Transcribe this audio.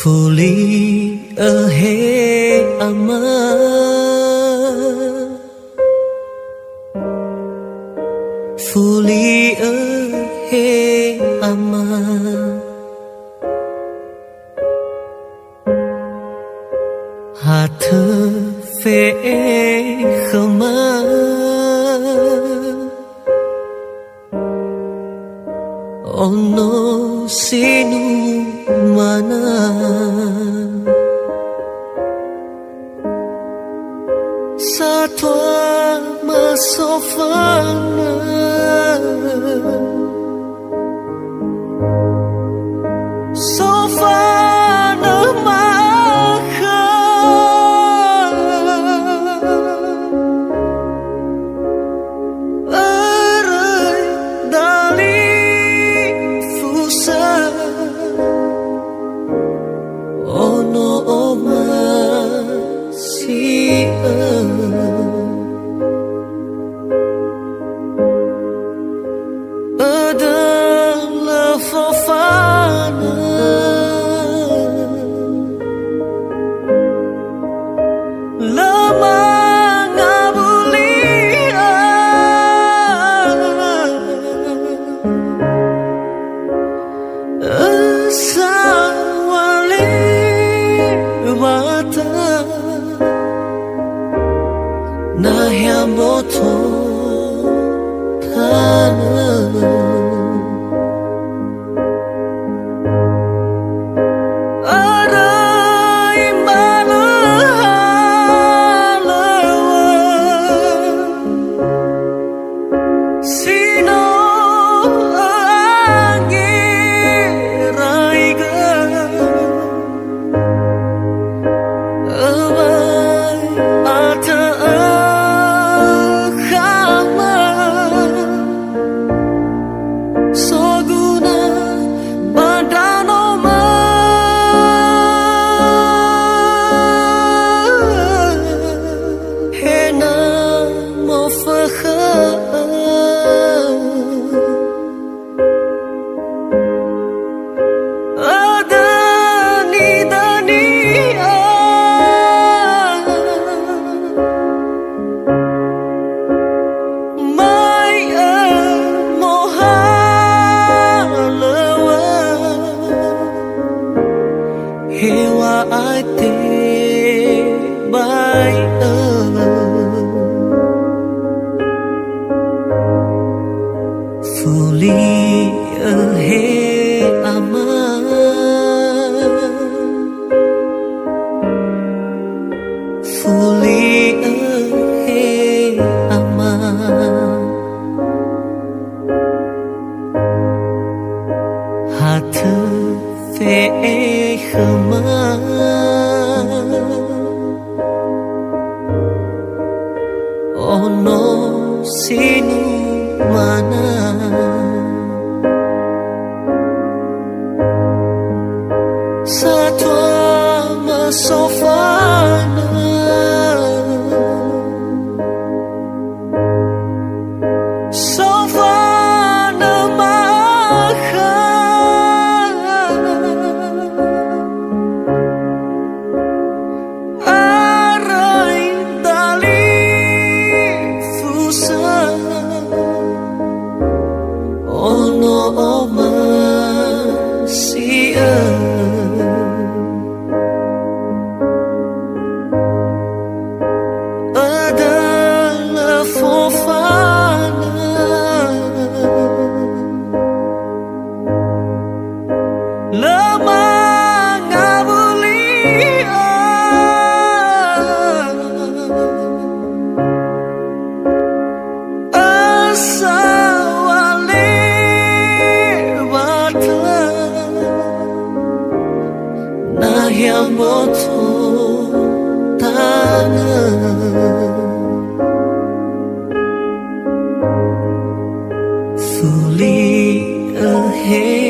Fuli ahe ama Fuli ahe ama Hat fe khama Ono sinu mana Satwa masofana Sofana maka Arai dali fusa Ono oma sia Adalah fafana Lama ngabulia Asa wali mata Nahya moto tanah Hewa ate bai Fuli ahe ama Fuli ahe ama Hat fe khama Ono sinu mana Satwa masofana Sofana maka Arai dali fusa Ono oma sia Adalah fofana Lama ngabulia Asa wale bata Nahya moto tanah Fuli ahe